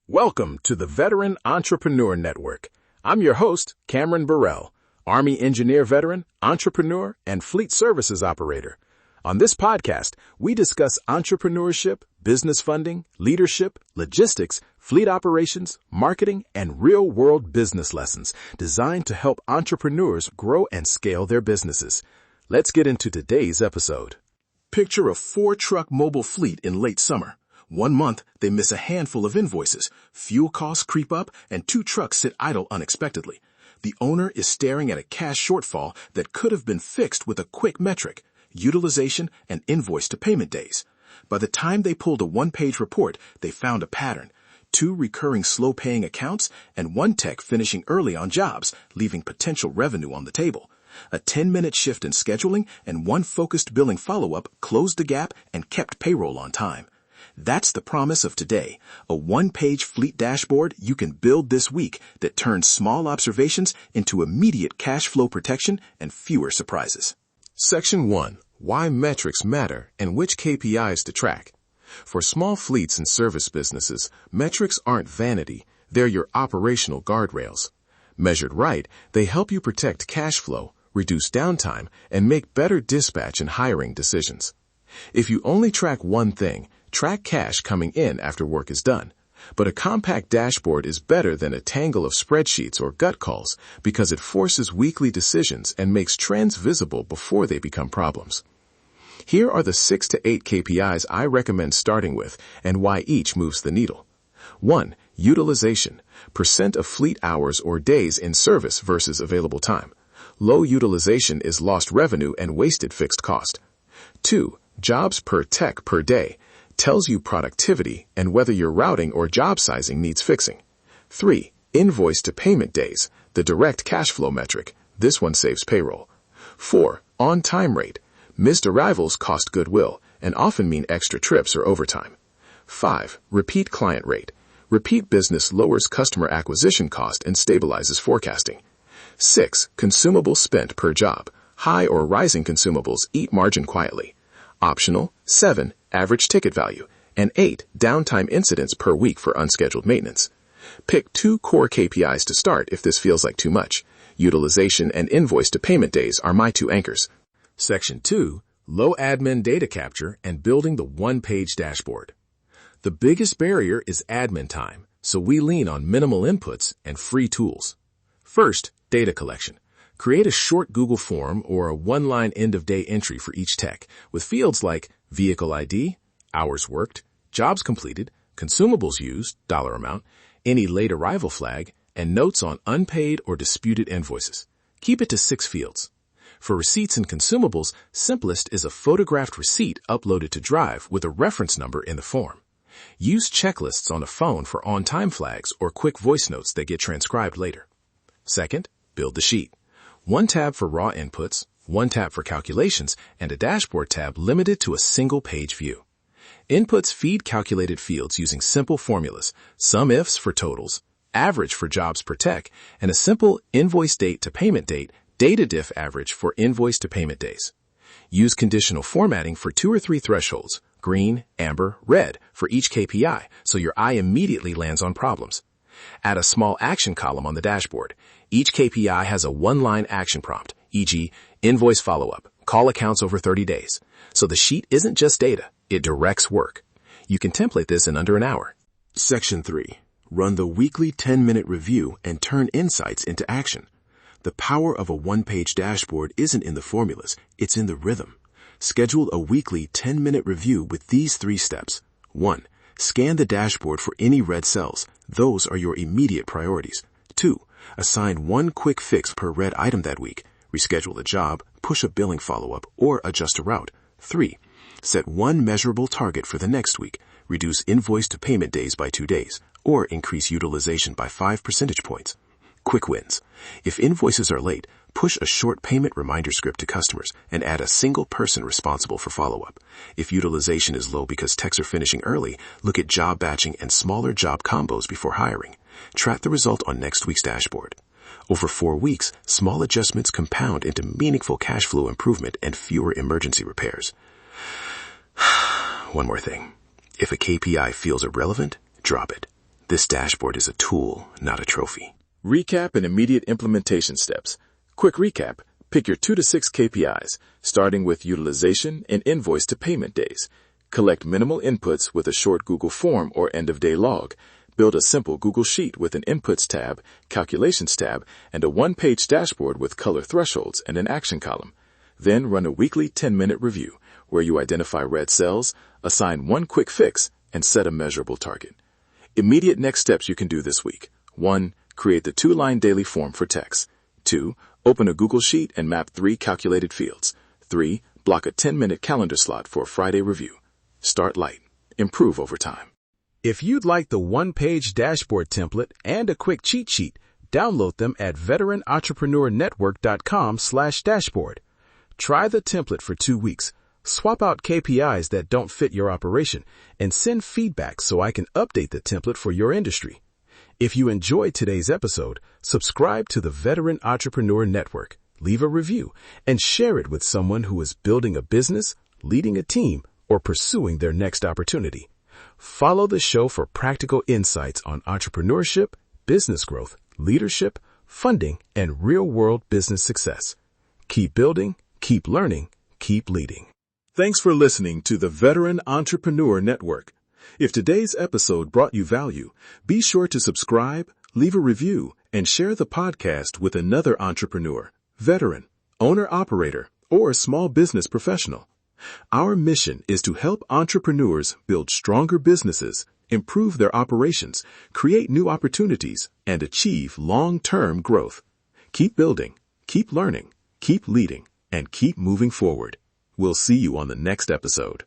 Welcome to the Veteran Entrepreneur Network. I'm your host, Cameron Burrell, Army engineer veteran, entrepreneur, and fleet services operator. On this podcast, we discuss entrepreneurship, business funding, leadership, logistics, fleet operations, marketing, and real-world business lessons designed to help entrepreneurs grow and scale their businesses. Let's get into today's episode. Picture a 4-truck mobile fleet in late summer. 1 month, they miss a handful of invoices, fuel costs creep up, and 2 trucks sit idle unexpectedly. The owner is staring at a cash shortfall that could have been fixed with a quick metric: utilization and invoice-to-payment days. By the time they pulled a 1-page report, they found a pattern: 2 recurring slow-paying accounts and 1 tech finishing early on jobs, leaving potential revenue on the table. A 10-minute shift in scheduling and 1 focused billing follow-up closed the gap and kept payroll on time. That's the promise of today, a 1-page fleet dashboard you can build this week that turns small observations into immediate cash flow protection and fewer surprises. Section 1. Why metrics matter and which KPIs to track. For small fleets and service businesses, metrics aren't vanity, they're your operational guardrails. Measured right, they help you protect cash flow, reduce downtime, and make better dispatch and hiring decisions. If you only track one thing, track cash coming in after work is done. But a compact dashboard is better than a tangle of spreadsheets or gut calls because it forces weekly decisions and makes trends visible before they become problems. Here are the 6 to 8 KPIs I recommend starting with and why each moves the needle. 1. Utilization. Percent of fleet hours or days in service versus available time. Low utilization is lost revenue and wasted fixed cost. 2. Jobs per tech per day. Tells you productivity and whether your routing or job sizing needs fixing. 3. Invoice-to-payment days, the direct cash flow metric. This one saves payroll. 4. On-time rate. Missed arrivals cost goodwill and often mean extra trips or overtime. 5. Repeat client rate. Repeat business lowers customer acquisition cost and stabilizes forecasting. 6. Consumables spent per job. High or rising consumables eat margin quietly. Optional. 7. Average ticket value, and 8. Downtime incidents per week for unscheduled maintenance. Pick 2 core KPIs to start if this feels like too much. Utilization and invoice-to-payment days are my 2 anchors. Section 2. Low admin data capture and building the 1-page dashboard. The biggest barrier is admin time, so we lean on minimal inputs and free tools. First, data collection. Create a short Google form or a 1-line end-of-day entry for each tech with fields like vehicle ID, hours worked, jobs completed, consumables used, dollar amount, any late arrival flag, and notes on unpaid or disputed invoices. Keep it to 6 fields. For receipts and consumables, simplest is a photographed receipt uploaded to Drive with a reference number in the form. Use checklists on a phone for on-time flags or quick voice notes that get transcribed later. Second, build the sheet. 1 tab for raw inputs, 1 tab for calculations, and a dashboard tab limited to a single-page view. Inputs feed calculated fields using simple formulas, sum ifs for totals, average for jobs per tech, and a simple invoice date to payment date, data diff average for invoice to payment days. Use conditional formatting for 2 or 3 thresholds, green, amber, red, for each KPI, so your eye immediately lands on problems. Add a small action column on the dashboard. Each KPI has a 1-line action prompt, e.g., invoice follow-up, call accounts over 30 days. So the sheet isn't just data, it directs work. You can template this in under an hour. Section 3. Run the weekly 10-minute review and turn insights into action. The power of a 1-page dashboard isn't in the formulas, it's in the rhythm. Schedule a weekly 10-minute review with these 3 steps. 1. Scan the dashboard for any red cells. Those are your immediate priorities. 2. Assign 1 quick fix per red item that week. Reschedule a job, push a billing follow-up, or adjust a route. 3. Set 1 measurable target for the next week. Reduce invoice-to-payment days by 2 days, or increase utilization by 5 percentage points. Quick wins. If invoices are late, push a short payment reminder script to customers and add a single person responsible for follow-up. If utilization is low because techs are finishing early, look at job batching and smaller job combos before hiring. Track the result on next week's dashboard. Over 4 weeks, small adjustments compound into meaningful cash flow improvement and fewer emergency repairs. One more thing. If a KPI feels irrelevant, drop it. This dashboard is a tool, not a trophy. Recap and immediate implementation steps. Quick recap. Pick your 2 to 6 KPIs, starting with utilization and invoice-to-payment days. Collect minimal inputs with a short Google form or end-of-day log. Build a simple Google Sheet with an Inputs tab, Calculations tab, and a one-page dashboard with color thresholds and an action column. Then run a weekly 10-minute review, where you identify red cells, assign one quick fix, and set a measurable target. Immediate next steps you can do this week. 1. Create the 2-line daily form for text. 2. Open a Google Sheet and map 3 calculated fields. 3. Block a 10-minute calendar slot for a Friday review. Start light. Improve over time. If you'd like the one-page dashboard template and a quick cheat sheet, download them at veteranentrepreneurnetwork.com/dashboard. Try the template for 2 weeks. Swap out KPIs that don't fit your operation and send feedback so I can update the template for your industry. If you enjoyed today's episode, subscribe to the Veteran Entrepreneur Network, leave a review, and share it with someone who is building a business, leading a team, or pursuing their next opportunity. Follow the show for practical insights on entrepreneurship, business growth, leadership, funding, and real-world business success. Keep building, keep learning, keep leading. Thanks for listening to the Veteran Entrepreneur Network. If today's episode brought you value, be sure to subscribe, leave a review, and share the podcast with another entrepreneur, veteran, owner-operator, or small business professional. Our mission is to help entrepreneurs build stronger businesses, improve their operations, create new opportunities, and achieve long-term growth. Keep building, keep learning, keep leading, and keep moving forward. We'll see you on the next episode.